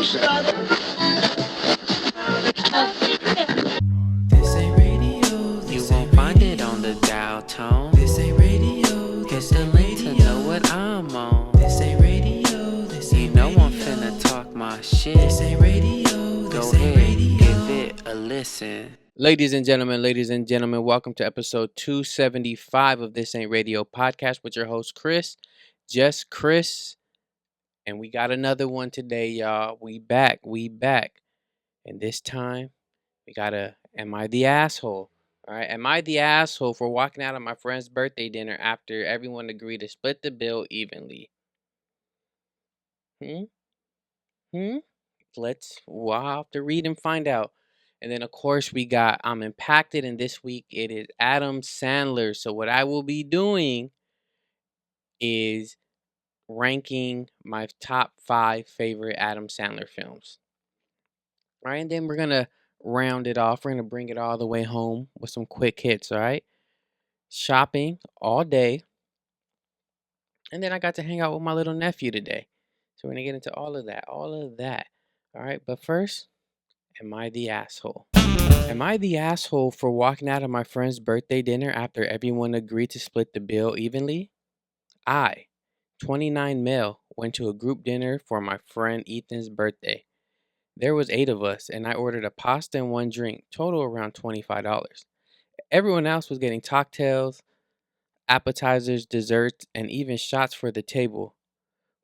This ain't radio. You won't find it on the dial tone. This ain't radio. Hit the link to know what I'm on. This ain't radio. You know I'm finna talk my shit. This ain't radio. Go ahead, give it a listen. Ladies and gentlemen, welcome to episode 275 of This Ain't Radio podcast with your host, Chris. Just Chris. And we got another one today, y'all. We back. And this time, we got a Am I the Asshole? All right. Am I the asshole for walking out of my friend's birthday dinner after everyone agreed to split the bill evenly? We'll have to read and find out. And then, of course, we got I'm Impacted, and this week it is Adam Sandler. So what I will be doing is ranking my top 5 favorite Adam Sandler films. All right, and then we're going to round it off. We're going to bring it all the way home with some quick hits, all right? Shopping all day. And then I got to hang out with my little nephew today. So we're going to get into all of that. All right, but first, am I the asshole? Am I the asshole for walking out of my friend's birthday dinner after everyone agreed to split the bill evenly? I, 29 male, went to a group dinner for my friend Ethan's birthday. There was 8 of us, and I ordered a pasta and 1 drink, total around $25. Everyone else was getting cocktails, appetizers, desserts, and even shots for the table.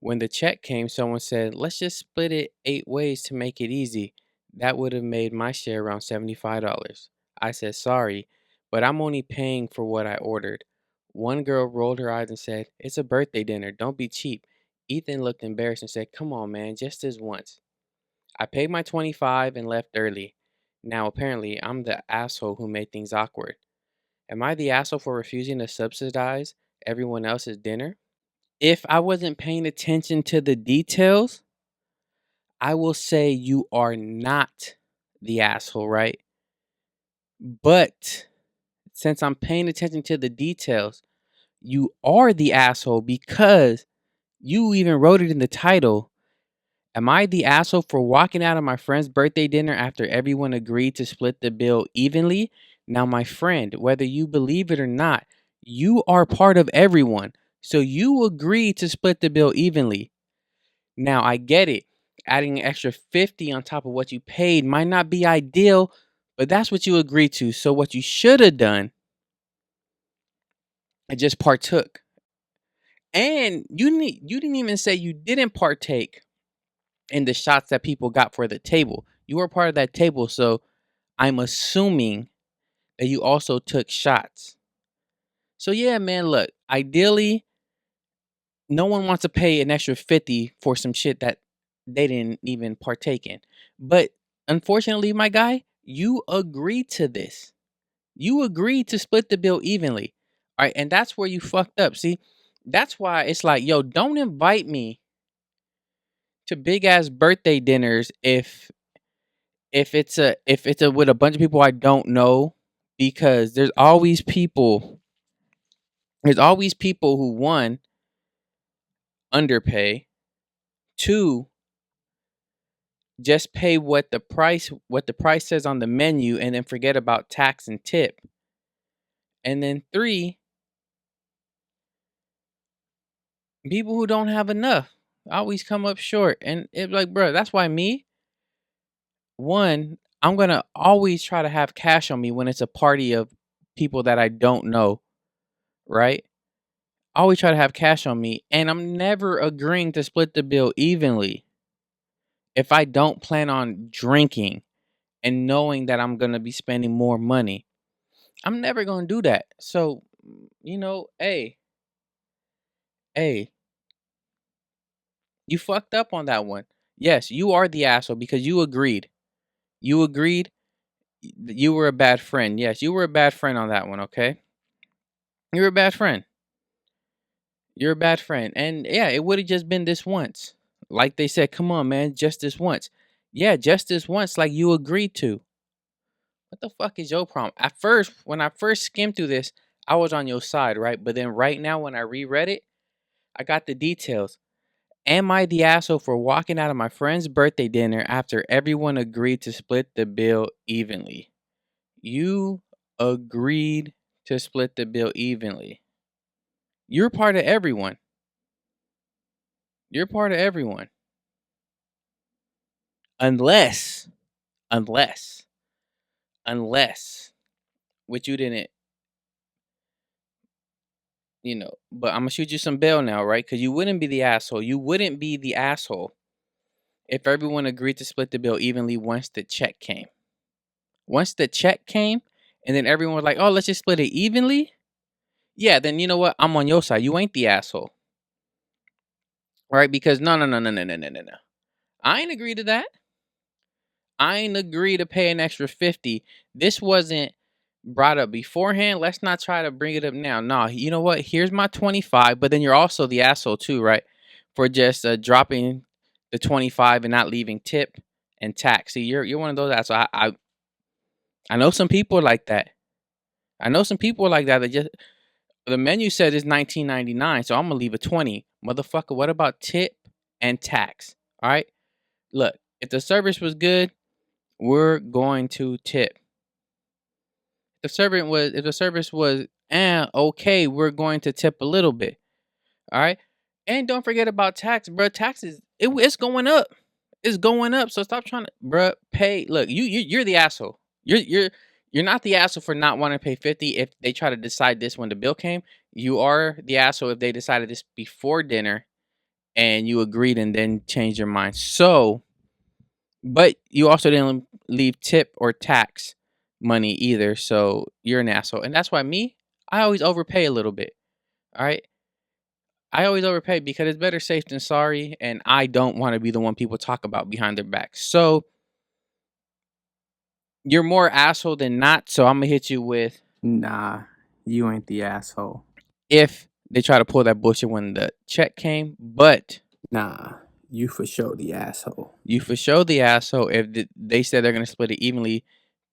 When the check came, someone said, "Let's just split it 8 ways to make it easy." That would have made my share around $75. I said, "Sorry, but I'm only paying for what I ordered." One girl rolled her eyes and said, "It's a birthday dinner. Don't be cheap." Ethan looked embarrassed and said, "Come on, man, just this once." I paid my $25 and left early. Now, apparently, I'm the asshole who made things awkward. Am I the asshole for refusing to subsidize everyone else's dinner? If I wasn't paying attention to the details, I will say you are not the asshole, right? But since I'm paying attention to the details, you are the asshole because you even wrote it in the title. Am I the asshole for walking out of my friend's birthday dinner after everyone agreed to split the bill evenly? Now, my friend, whether you believe it or not, you are part of everyone. So you agreed to split the bill evenly. Now, I get it. Adding an extra 50 on top of what you paid might not be ideal, but that's what you agreed to. So what you should have done, I just partook. And you didn't even say you didn't partake in the shots that people got for the table. You were part of that table, so I'm assuming that you also took shots. So yeah, man, look, ideally, no one wants to pay an extra 50 for some shit that they didn't even partake in. But unfortunately, my guy, you agreed to this. You agreed to split the bill evenly. All right, and that's where you fucked up. See, that's why it's like, yo, don't invite me to big ass birthday dinners if it's a with a bunch of people I don't know, because there's always people who, one, underpay, two, just pay what the price says on the menu and then forget about tax and tip, and then three, people who don't have enough always come up short. And it's like, bro, that's why I'm gonna always try to have cash on me when it's a party of people that I don't know, right? I always try to have cash on me, and I'm never agreeing to split the bill evenly if I don't plan on drinking and knowing that I'm gonna be spending more money. I'm never gonna do that. So, hey, you fucked up on that one. Yes, you are the asshole because you agreed. You agreed. You were a bad friend. Yes, you were a bad friend on that one. Okay, you're a bad friend. You're a bad friend. And yeah, it would have just been this once. Like they said, come on, man, just this once. Yeah, just this once, like you agreed to. What the fuck is your problem? At first, when I first skimmed through this, I was on your side, right? But then right now, when I reread it, I got the details. Am I the asshole for walking out of my friend's birthday dinner after everyone agreed to split the bill evenly? You agreed to split the bill evenly. You're part of everyone. You're part of everyone. Unless, unless, unless, which you didn't, but I'm going to shoot you some bail now, right? Because you wouldn't be the asshole. You wouldn't be the asshole if everyone agreed to split the bill evenly once the check came. Once the check came, and then everyone was like, oh, let's just split it evenly. Yeah, then you know what? I'm on your side. You ain't the asshole. Right? Because no. I ain't agree to that. I ain't agree to pay an extra 50. This wasn't brought up beforehand. Let's not try to bring it up now. No, you know what? Here's my 25, but then you're also the asshole too, right? For just dropping the 25 and not leaving tip and tax. See, you're one of those assholes. I know some people like that. I know some people like that just the menu says it's $19.99, so I'm gonna leave a 20. Motherfucker, what about tip and tax? All right. Look, if the service was good, we're going to tip. If the service was okay, we're going to tip a little bit. All right. And don't forget about tax, bro. Taxes, it's going up. It's going up. So stop trying to, bro. Pay. Look, you're the asshole. You're not the asshole for not wanting to pay 50 if they try to decide this when the bill came. You are the asshole if they decided this before dinner and you agreed and then changed your mind. So, but you also didn't leave tip or tax money either. So you're an asshole. And that's why I always overpay a little bit. All right. I always overpay because it's better safe than sorry. And I don't want to be the one people talk about behind their back. So you're more asshole than not. So I'm going to hit you with, nah, you ain't the asshole. If they try to pull that bullshit when the check came, but nah, you for sure the asshole. You for sure the asshole if they said they're going to split it evenly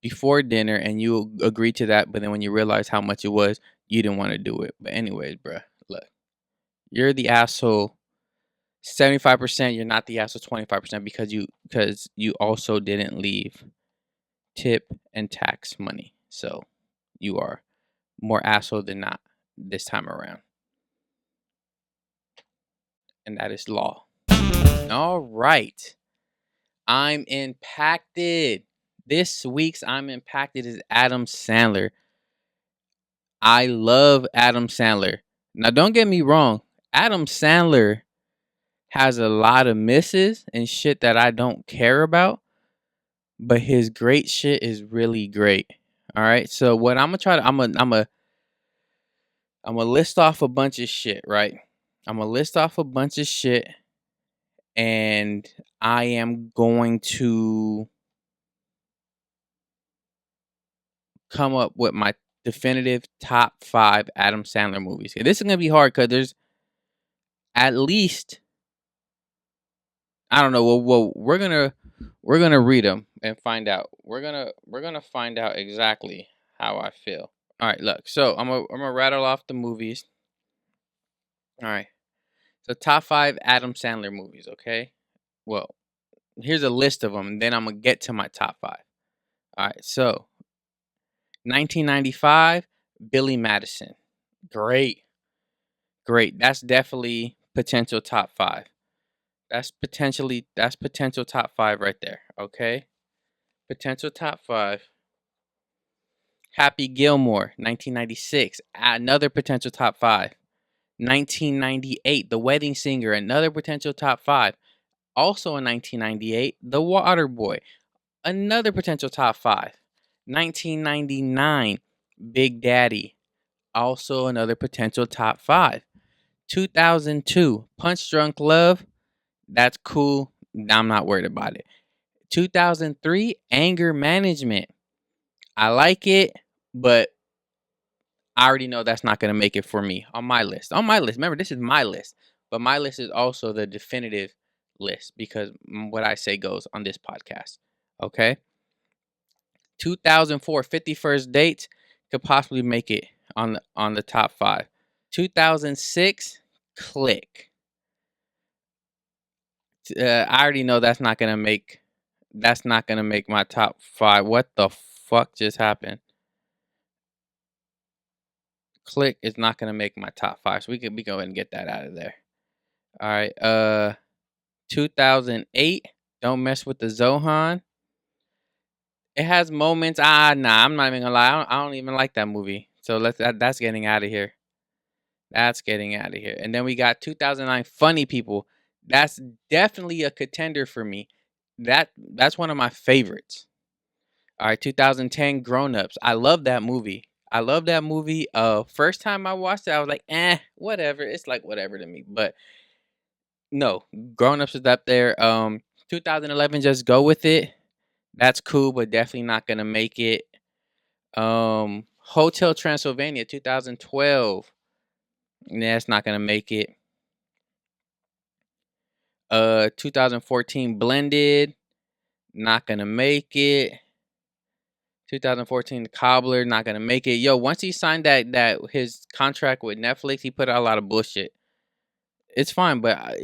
before dinner and you agreed to that, but then when you realized how much it was, you didn't want to do it. But anyways, bruh, look, you're the asshole 75%. You're not the asshole 25% because you also didn't leave tip and tax money. So you are more asshole than not this time around. And that is law. All right. I'm impacted. This week's I'm impacted is Adam Sandler. I love Adam Sandler. Now, don't get me wrong. Adam Sandler has a lot of misses and shit that I don't care about, but his great shit is really great. All right. So what I'm gonna try to I'm gonna list off a bunch of shit, right? I'm gonna list off a bunch of shit, and I am going to come up with my definitive top 5 Adam Sandler movies. This is gonna be hard because there's at least, I don't know. Well, we're gonna read them and find out. We're gonna find out exactly how I feel. All right, look. So I'm gonna rattle off the movies. All right. So top 5 Adam Sandler movies. Okay. Well, here's a list of them. And then I'm gonna get to my top 5. All right. So 1995, Billy Madison. Great. That's definitely potential top 5. That's potential top 5 right there. Okay. Potential top 5. Happy Gilmore, 1996. Another potential top 5. 1998, The Wedding Singer. Another potential top 5. Also in 1998, The Waterboy. Another potential top 5. 1999, Big Daddy. Also another potential top 5. 2002, Punch Drunk Love. That's cool. I'm not worried about it. 2003, Anger Management. I like it, but I already know that's not going to make it for me on my list. Remember, this is my list, but my list is also the definitive list because what I say goes on this podcast. Okay. 2004, 51st Dates could possibly make it on the top 5. 2006, Click. I already know that's not gonna make my top 5. What the fuck just happened? Click is not gonna make my top 5, so we can go ahead and get that out of there. All right, 2008. Don't mess with the Zohan. It has moments. Nah, I'm not even gonna lie. I don't even like that movie. So that's getting out of here. That's getting out of here. And then we got 2009 Funny People. That's definitely a contender for me. That's one of my favorites. All right, 2010 Grown Ups. I love that movie. I love that movie. First time I watched it, I was like, whatever. It's like whatever to me. But no, Grown Ups is up there. 2011 Just Go With It. That's cool, but definitely not gonna make it. Hotel Transylvania 2012. Yeah, it's not gonna make it. 2014 Blended, not gonna make it. 2014 The Cobbler, not gonna make it. Yo, once he signed that his contract with Netflix, he put out a lot of bullshit. It's fine, but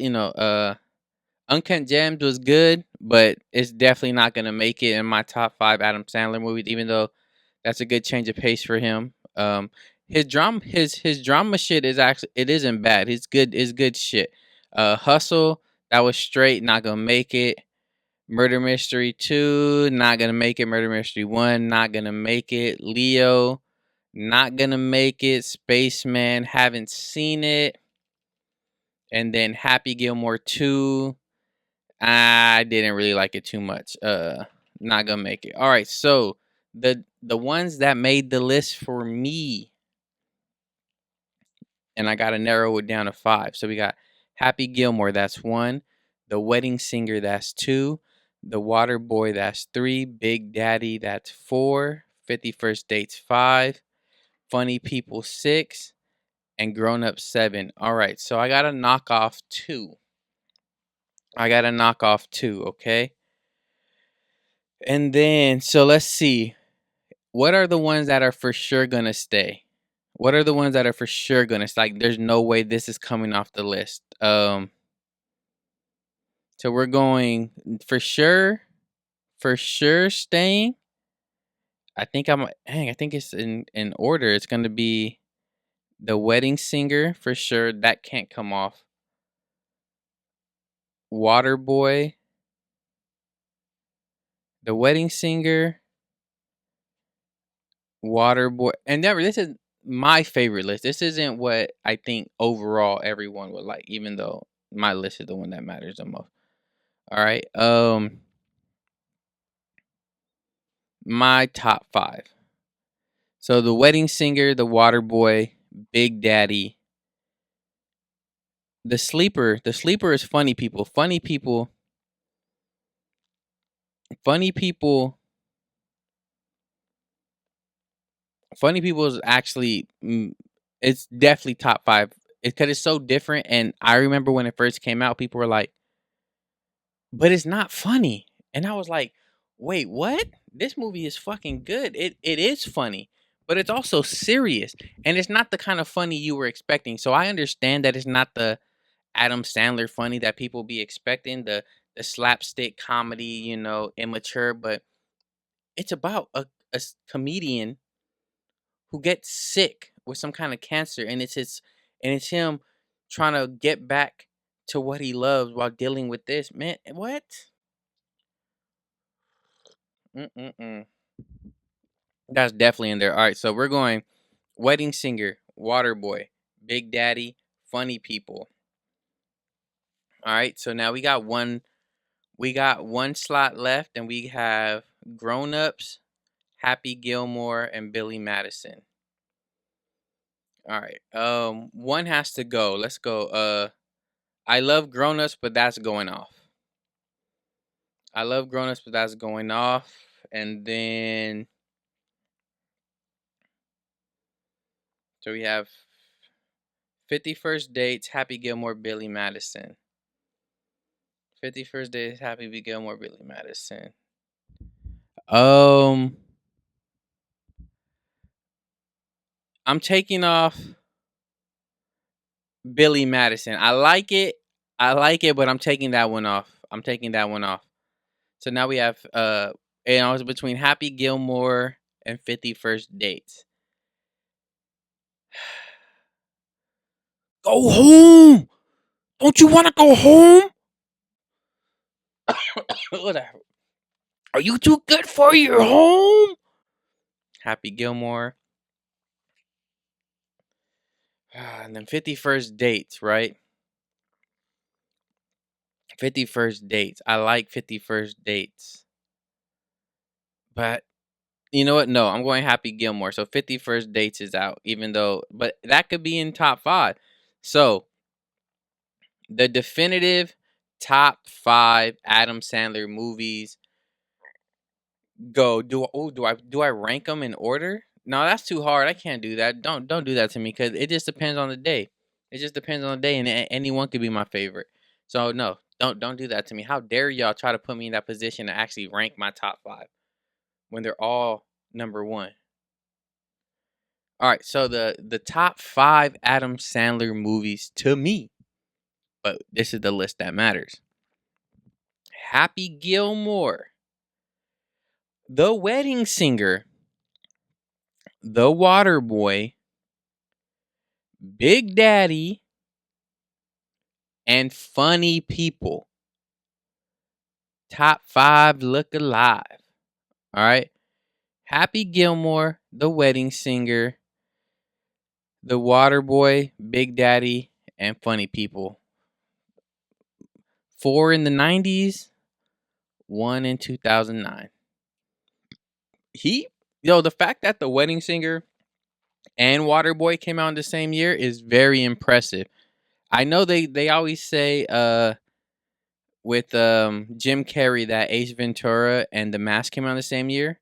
Uncut Gems was good, but it's definitely not gonna make it in my top 5 Adam Sandler movies, even though that's a good change of pace for him. His drama shit is actually, it isn't bad. It's good shit. Hustle, that was straight, not gonna make it. Murder Mystery 2, not gonna make it. Murder Mystery 1, not gonna make it. Leo, not gonna make it. Spaceman, haven't seen it. And then Happy Gilmore 2, I didn't really like it too much. Not gonna make it. All right, so the ones that made the list for me, and I gotta narrow it down to 5. So we got Happy Gilmore, that's 1. The Wedding Singer, that's 2. The Water Boy, that's 3. Big Daddy, that's 4. 51st Dates, 5. Funny People, 6. And Grown Up, 7. All right, so I gotta knock off 2. Okay? And then, so let's see. What are the ones that are for sure gonna stay? What are the ones that are for sure gonna stay? Like, there's no way this is coming off the list. So we're going for sure staying. I think I think it's in order. It's gonna be The Wedding Singer for sure. That can't come off. Waterboy, The Wedding Singer, Waterboy, and never. This is my favorite list. This isn't what I think overall everyone would like, even though my list is the one that matters the most. All right. My top 5. So The Wedding Singer, The Waterboy, Big Daddy. The sleeper is Funny People. Funny People is actually, it's definitely top 5. Because it's so different, and I remember when it first came out, people were like, "But it's not funny," and I was like, "Wait, what? This movie is fucking good. It is funny, but it's also serious, and it's not the kind of funny you were expecting." So I understand that it's not the Adam Sandler funny that people be expecting, the slapstick comedy, immature, but it's about a comedian who gets sick with some kind of cancer, and it's him trying to get back to what he loves while dealing with this. Man, what? Mm-mm-mm. That's definitely in there. All right, so we're going Wedding Singer, Waterboy, Big Daddy, Funny People. All right, so now we got one slot left, and we have Grown Ups, Happy Gilmore, and Billy Madison. All right. One has to go. Let's go. I love Grown Ups, but that's going off. I love Grown Ups, but that's going off. And then so we have 51st Dates, Happy Gilmore, Billy Madison. 51st Dates, Happy Gilmore, Billy Madison. I'm taking off Billy Madison. I like it. I like it, but I'm taking that one off. I'm taking that one off. So now we have and I was between Happy Gilmore and 50 First Dates. Go home. Don't you want to go home? Whatever. Are you too good for your home? Happy Gilmore. And then 50 First Dates, right? 50 First Dates. I like 50 First Dates. But you know what? No, I'm going Happy Gilmore. So 50 First Dates is out, even though, but that could be in top 5. So the definitive top 5 Adam Sandler movies go. Do I rank them in order? No, that's too hard. I can't do that. Don't do that to me because it just depends on the day. It just depends on the day, and anyone could be my favorite. So no, don't do that to me. How dare y'all try to put me in that position to actually rank my top 5 when they're all number 1? All right, so the top 5 Adam Sandler movies to me, but this is the list that matters. Happy Gilmore, The Wedding Singer, The Waterboy, Big Daddy, and Funny People. Top 5 look alive. All right. Happy Gilmore, The Wedding Singer, The Waterboy, Big Daddy, and Funny People. 4 in the 90s, 1 in 2009. The fact that The Wedding Singer and Waterboy came out in the same year is very impressive. I know they always say with Jim Carrey that Ace Ventura and The Mask came out the same year,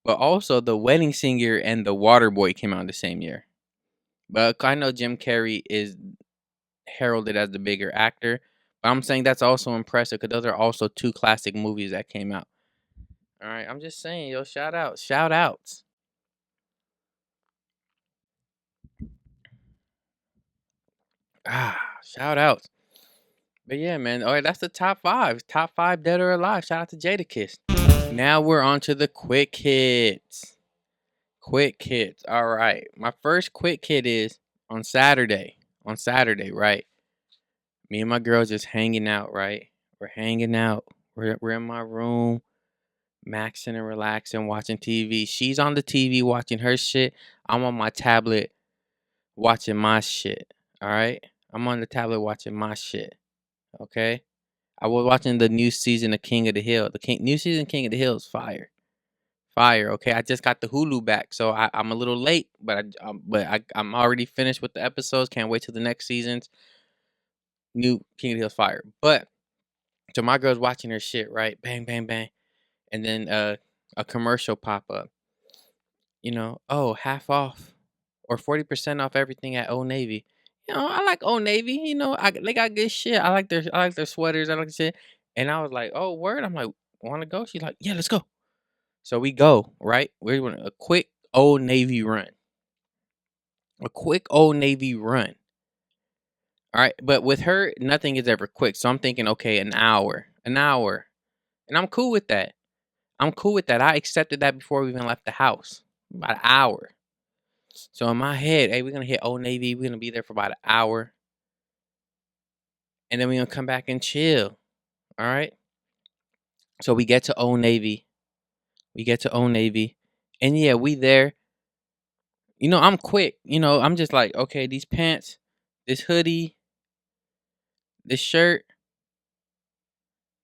but also The Wedding Singer and The Waterboy came out the same year. But I know Jim Carrey is heralded as the bigger actor, but I'm saying that's also impressive because those are also 2 classic movies that came out. All right, I'm just saying, yo, shout outs. Shout outs. But yeah, man. All right, that's the top 5. Top 5 dead or alive. Shout out to Jadakiss. Now we're on to the quick hits. Quick hits. All right. My first quick hit is on Saturday. On Saturday, right? Me and my girl just hanging out, right? We're hanging out. We're in my room, maxing and relaxing, watching TV. She's on the TV watching her shit. I'm on my tablet watching my shit. All right? I'm on the tablet watching my shit. Okay? I was watching the new season of King of the Hill. New season of King of the Hill is fire. Fire, okay? I just got the Hulu back, so I'm a little late, but I'm already finished with the episodes. Can't wait till the next season's new King of the Hill's fire. But so my girl's watching her shit, right? Bang, bang, bang, and then a commercial pop up. Oh, half off or 40% off everything at Old Navy. I like Old Navy. They got good shit. I like their sweaters. I like the shit. And I was like, oh, word. I'm like, want to go? She's like, yeah, let's go. So we go, right? We're doing a quick Old Navy run. A quick Old Navy run. All right. But with her, nothing is ever quick. So I'm thinking, okay, an hour. An hour. And I'm cool with that. I'm cool with that. I accepted that before we even left the house. About an hour. So in my head, hey, we're going to hit Old Navy. We're going to be there for about an hour. And then we're going to come back and chill. All right. So we get to Old Navy. And yeah, we there. I'm quick. I'm just like, okay, these pants, this hoodie, this shirt.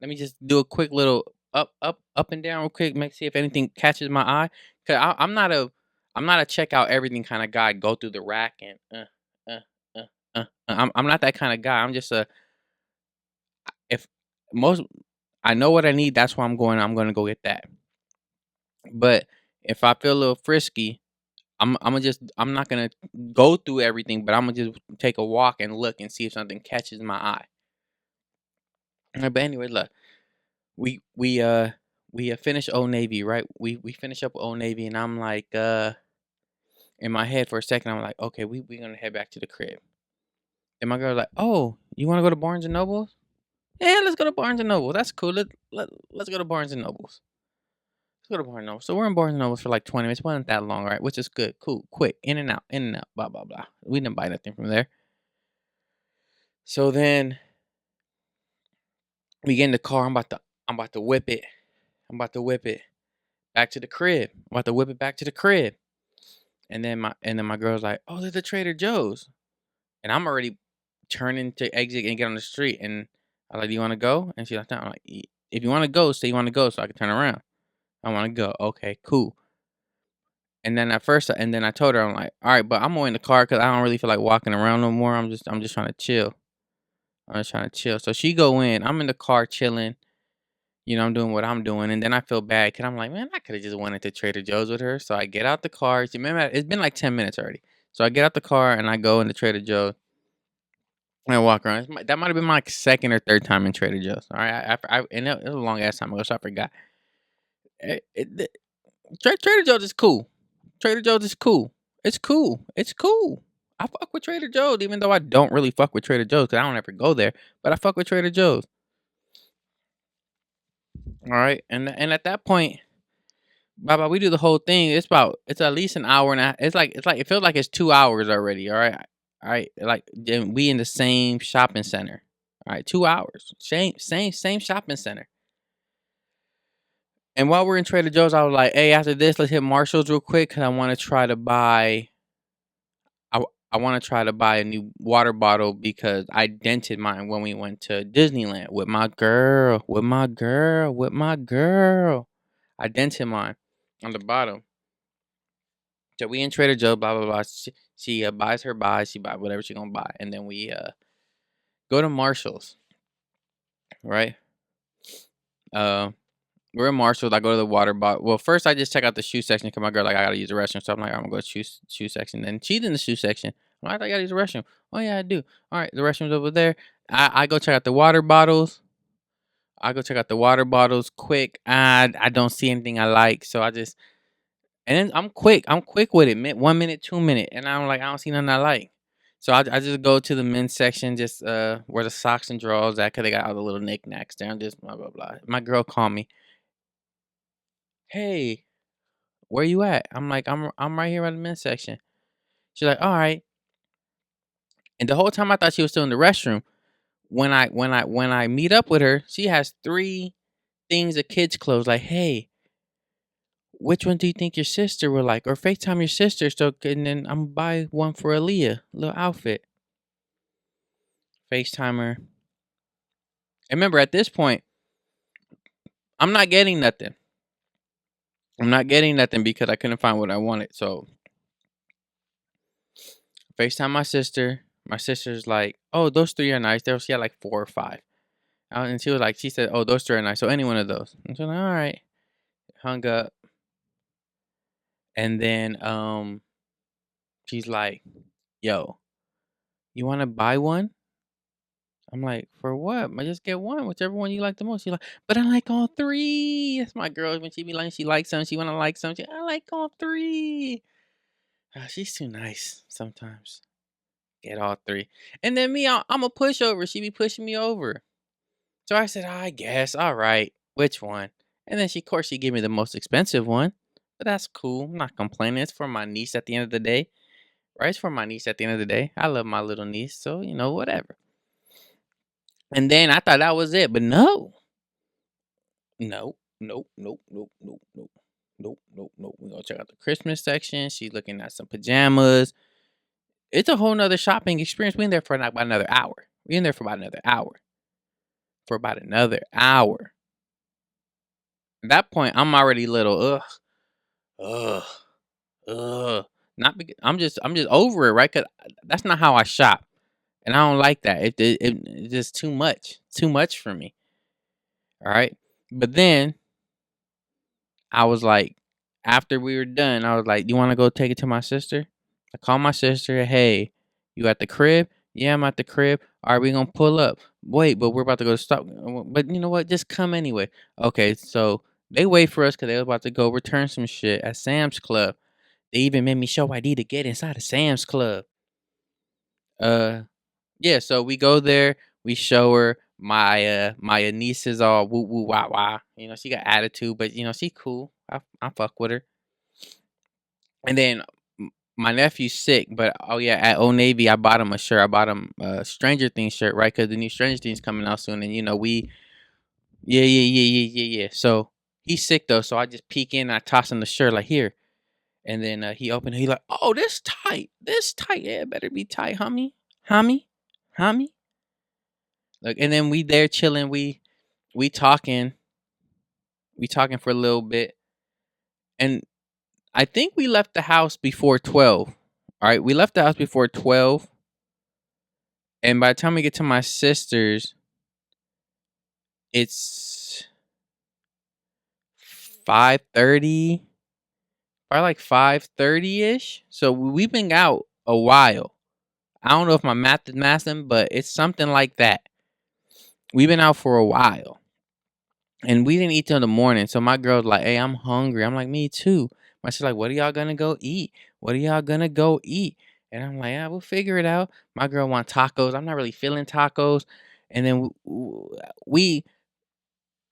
Let me just do a quick little up and down real quick. See if anything catches my eye. Cause I'm not a check out everything kind of guy. Go through the rack and I'm not that kind of guy. I'm just if most I know what I need. That's why I'm going. I'm going to go get that. But if I feel a little frisky, I'm not gonna go through everything, but I'm gonna just take a walk and look and see if something catches my eye. But anyway, look, we finish Old Navy, right? We finish up Old Navy, and I'm like, in my head for a second, I'm like, okay, we gonna head back to the crib. And my girl's like, "Oh, you want to go to Barnes and Noble? Yeah, let's go to Barnes and Noble. That's cool. Let's go to Barnes and Nobles. Let's go to Barnes and Noble." So we're in Barnes and Noble for like 20 minutes. It wasn't that long, right? Which is good. Cool. Quick. In and out. In and out. Blah blah blah. We didn't buy nothing from there. So then we get in the car. I'm about to whip it. I'm about to whip it back to the crib. I'm about to whip it back to the crib. And then my girl's like, "Oh, there's the Trader Joe's." And I'm already turning to exit and get on the street. And I'm like, "Do you want to go?" And she's like, "No." I'm like, "If you want to go, say you want to go so I can turn around." I want to go. Okay, cool. And then I told her, I'm like, "All right, but I'm more in the car because I don't really feel like walking around no more. I'm just trying to chill. I'm just trying to chill." So she go in. I'm in the car chilling. I'm doing what I'm doing, and then I feel bad because I'm like, man, I could have just went into Trader Joe's with her. So I get out the car. Remember, it's been like 10 minutes already. So I get out the car and I go into Trader Joe's and I walk around. That might have been my like second or third time in Trader Joe's. All right, and it was a long ass time ago, so I forgot. Trader Joe's is cool. Trader Joe's is cool. It's cool. It's cool. I fuck with Trader Joe's, even though I don't really fuck with Trader Joe's because I don't ever go there. But I fuck with Trader Joe's. All right, and at that point, Baba, we do the whole thing. It's at least an hour and a half. It's like it feels like it's 2 hours already. All right. Like then we in the same shopping center. All right, 2 hours. Same shopping center. And while we're in Trader Joe's, I was like, "Hey, after this, let's hit Marshalls real quick because I want to try to buy. I want to try to buy a new water bottle because I dented mine when we went to Disneyland with my girl. I dented mine on the bottom. So we in Trader Joe, blah blah blah. She buys her buys. She buy whatever she gonna buy, and then we go to Marshalls, right? Uh, we're in Marshalls. I go to the water bottle. Well, first I just check out the shoe section because my girl like I gotta use the restroom. So I'm like, I'm gonna go to shoe section. Then she's in the shoe section. I'm like, I gotta use the restroom. Oh yeah, I do. All right, the restroom's over there. I go check out the water bottles. Quick. I don't see anything I like, so I just and then I'm quick. I'm quick with it. 1 minute, 2 minute, and I'm like, I don't see nothing I like. So I just go to the men's section, just where the socks and drawers at, cause they got all the little knickknacks there. I'm just blah blah blah. My girl called me. Hey, where you at? I'm like, I'm right here at the men's section. She's like, all right. And the whole time I thought she was still in the restroom. When I meet up with her, she has 3 things of kids' clothes. Like, hey, which one do you think your sister will like? Or FaceTime your sister, and then I'm gonna buy one for Aaliyah, little outfit. FaceTime her. And remember, at this point, I'm not getting nothing. I'm not getting nothing because I couldn't find what I wanted. So FaceTime my sister. My sister's like, "Oh, those 3 are nice." She had like 4 or 5. And she said, "Oh, those 3 are nice." So any one of those. And so I'm like, all right. Hung up. And then she's like, "Yo, you wanna buy one?" I'm like, "For what? I just get one, whichever one you like the most." She's like, "But I like all 3." That's my girl. When she be like, she likes some, she wanna like some. I like all 3. She's too nice sometimes. Get all 3. And then me, I'm a pushover. She be pushing me over. So I said, I guess. All right. Which one? And then of course, she gave me the most expensive one. But that's cool. I'm not complaining. It's for my niece at the end of the day. Right? It's for my niece at the end of the day. I love my little niece. So, whatever. And then I thought that was it. But no. No. Nope. Nope. Nope. Nope. Nope. Nope. Nope. Nope. We're going to check out the Christmas section. She's looking at some pajamas. It's a whole nother shopping experience. We're in there for about another hour. We're in there for about another hour. At that point, I'm already little. Ugh. Ugh. Not because I'm just over it, right? Cause that's not how I shop, and I don't like that. It's just too much for me. All right, but then I was like, after we were done, I was like, "You want to go take it to my sister?" I called my sister. Hey, you at the crib? Yeah, I'm at the crib. All right, we gonna pull up. Wait, but we're about to go stop. But you know what? Just come anyway. Okay, so they wait for us because they was about to go return some shit at Sam's Club. They even made me show ID to get inside of Sam's Club. Uh, Yeah, so we go there, we show her. My niece is all woo woo wah wah. You know, she got attitude, but you know, she cool. I fuck with her. And then my nephew's sick, but oh yeah, at Old Navy I bought him a shirt. I bought him a Stranger Things shirt, right? Because the new Stranger Things coming out soon, and you know yeah. So he's sick though, so I just peek in, and I toss him the shirt like here, and then he opened it. He like, oh, this tight, yeah, it better be tight, homie, homie. Like, and then we there chilling, we talking, we talking for a little bit, and I think we left the house before 12. All right, we left the house before 12, and by the time we get to my sister's, it's 5:30, probably like 5:30 ish. So we've been out a while. I don't know if my math is mathing, but it's something like that. We've been out for a while. And we didn't eat till the morning. So my girl's like, hey, I'm hungry. I'm like, me too. My sister's like, what are y'all gonna go eat? What are y'all gonna go eat? And I'm like, yeah, we'll figure it out. My girl want tacos. I'm not really feeling tacos. And then we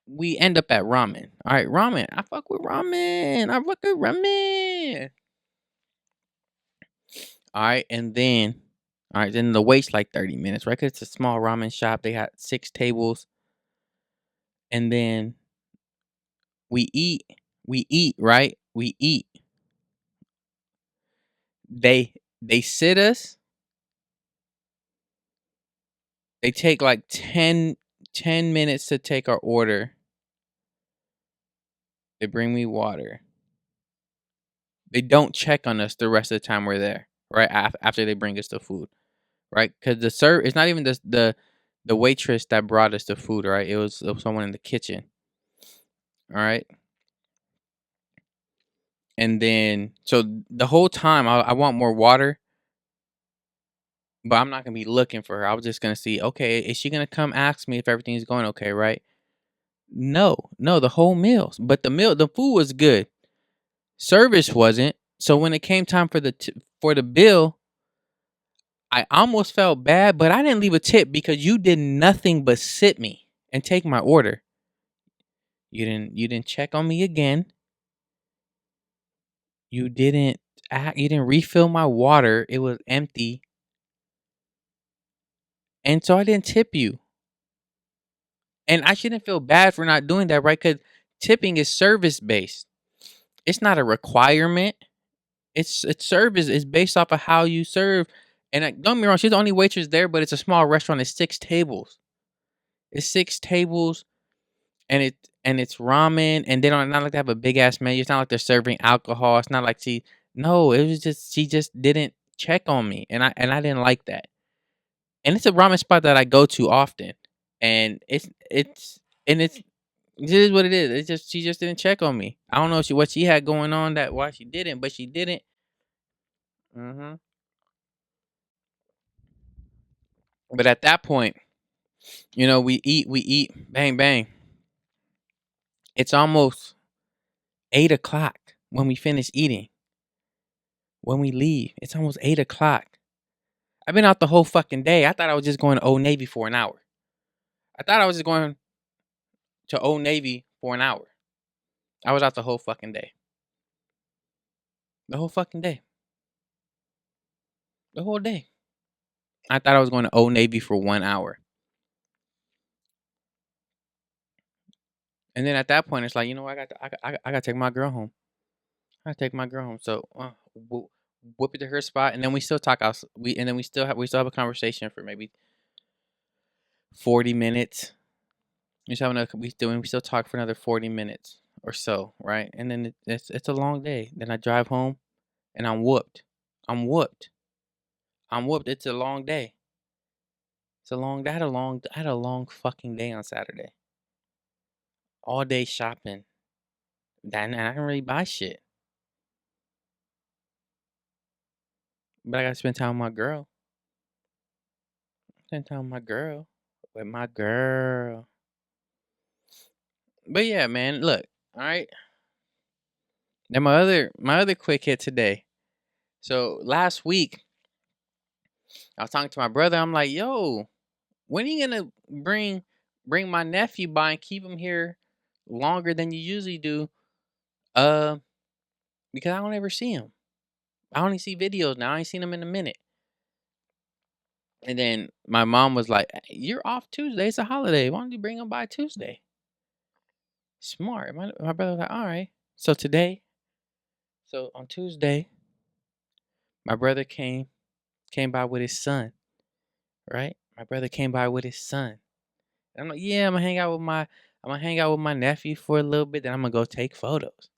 we end up at ramen. All right, ramen. I fuck with ramen. I fuck with ramen. All right, and then then the wait's like 30 minutes, right? 'Cause it's a small ramen shop. They got 6 tables. And then we eat. We eat, right? We eat. They sit us. They take like 10 minutes to take our order. They bring me water. They don't check on us the rest of the time we're there, right? After they bring us the food, right? Because it's not even the waitress that brought us the food, right? It was someone in the kitchen, all right. And then so the whole time I want more water, but I'm not gonna be looking for her. I was just gonna see, okay, is she gonna come ask me if everything's going okay, right? No, no, the whole meals, but the food was good. Service wasn't. So when it came time for for the bill, I almost felt bad, but I didn't leave a tip because you did nothing but sit me and take my order. You didn't check on me again. You didn't you didn't refill my water. It was empty. And so I didn't tip you. And I shouldn't feel bad for not doing that, right? Cuz tipping is service based. It's not a requirement. It's service. It's based off of how you serve. And don't get me wrong, she's the only waitress there, but it's a small restaurant. It's 6 tables. It's 6 tables, and it's ramen, and they don't not like they have a big ass menu. It's not like they're serving alcohol. It's not like no. It was just she just didn't check on me, and I didn't like that. And it's a ramen spot that I go to often, and it's it is what it is. It's just she just didn't check on me. I don't know what she had going on that why she didn't, but she didn't. hmm But at that point, we eat, bang bang. It's almost 8 o'clock when we finish eating. When we leave, it's almost 8 o'clock. I've been out the whole fucking day. I thought I was just going to Old Navy for an hour. I thought I was just going to Old Navy for an hour. I was out the whole fucking day. The whole fucking day. The whole day. I thought I was going to Old Navy for 1 hour. And then at that point, it's like, you know what? I got to take my girl home. I got to take my girl home. So whoop it to her spot, and then we still talk out. We still have a conversation for maybe 40 minutes. We still talk for another 40 minutes or so, right? And then it's a long day. Then I drive home, and I'm whooped. I'm whooped. I'm whooped. It's a long day. It's a long. I had a long fucking day on Saturday. All day shopping. And I didn't really buy shit, but I gotta spend time with my girl. Spend time with my girl. With my girl. But yeah, man. Look. All right. Then my other quick hit today. So last week I was talking to my brother. I'm like, yo, when are you gonna bring my nephew by and keep him here longer than you usually do? Uh, because I don't ever see him. I only see videos now. I ain't seen him in a minute. And then my mom was like, "You're off Tuesday. It's a holiday. Why don't you bring him by Tuesday?" Smart. My brother was like, "All right." So on Tuesday, my brother came by with his son. Right? My brother came by with his son. And I'm like, "Yeah, I'm gonna hang out with my nephew for a little bit. Then I'm gonna go take photos."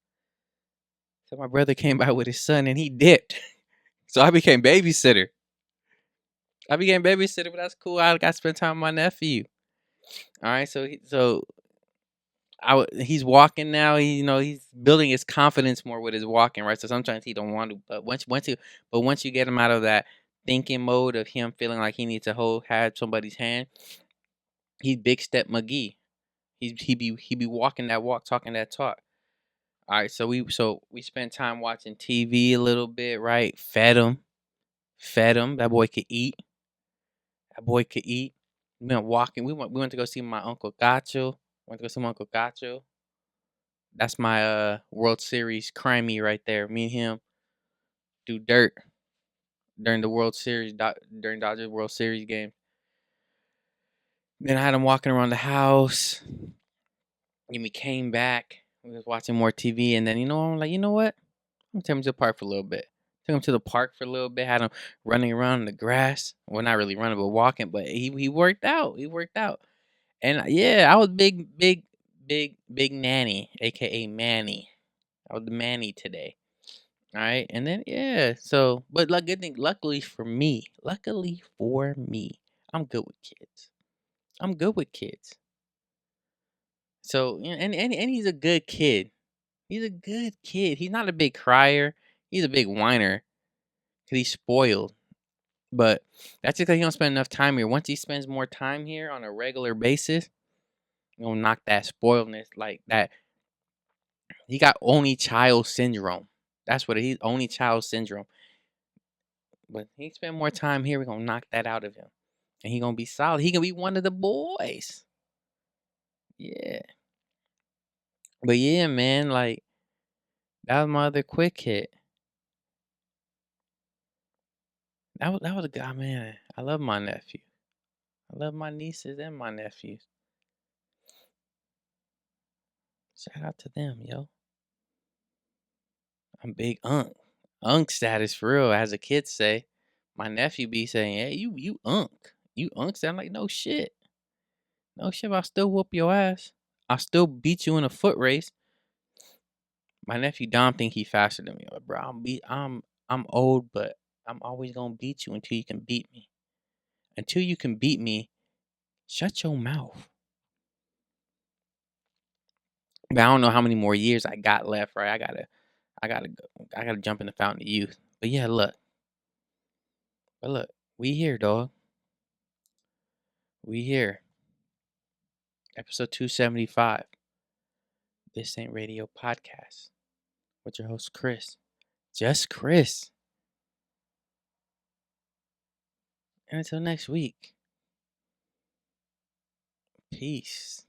So my brother came by with his son, and he dipped. So I became babysitter. But that's cool. I got to spend time with my nephew. All right, he's walking now. He's building his confidence more with his walking, right? So sometimes he don't want to, but once you get him out of that thinking mode of him feeling like he needs to have somebody's hand, he's big step McGee. He be walking that walk, talking that talk. All right, so we spent time watching TV a little bit, right? Fed him. That boy could eat. We went walking. We went to go see my uncle Gacho. Went to go see my uncle Gacho. That's my World Series crimey right there. Me and him do dirt during the World Series during Dodgers World Series game. Then I had him walking around the house. And we came back. We was watching more TV, and then I'm like, you know what? I'm gonna take him to the park for a little bit. Took him to the park for a little bit. Had him running around in the grass. Well, not really running, but walking. But he worked out. He worked out. And yeah, I was big nanny, aka Manny. I was the Manny today. All right, and then yeah, so but good thing, luckily for me, I'm good with kids. I'm good with kids. So and he's a good kid. He's a good kid. He's not a big crier. He's a big whiner because he's spoiled. But that's because he don't spend enough time here. Once he spends more time here on a regular basis, he's gonna knock that spoiledness like that. He got only child syndrome. That's what he's only child syndrome. But he spend more time here, we're gonna knock that out of him. And he gonna be solid. He gonna be one of the boys. Yeah. But yeah, man, like that was my other quick hit. That was a guy, man. I love my nephew. I love my nieces and my nephews. Shout out to them, yo. I'm big unk. Unk status for real, as the kids say. My nephew be saying, "Hey, you unk. You unk." I'm like, no shit. No shit, I'll still whoop your ass. I'll still beat you in a foot race. My nephew Dom think he faster than me. Like, bro, I'm old, but I'm always gonna beat you until you can beat me. Until you can beat me, shut your mouth. But I don't know how many more years I got left, right? I gotta jump in the fountain of youth. But yeah, look, we here, dog. We here. Episode 275. This Ain't Radio Podcast. With your host, Chris. Just Chris. And until next week. Peace.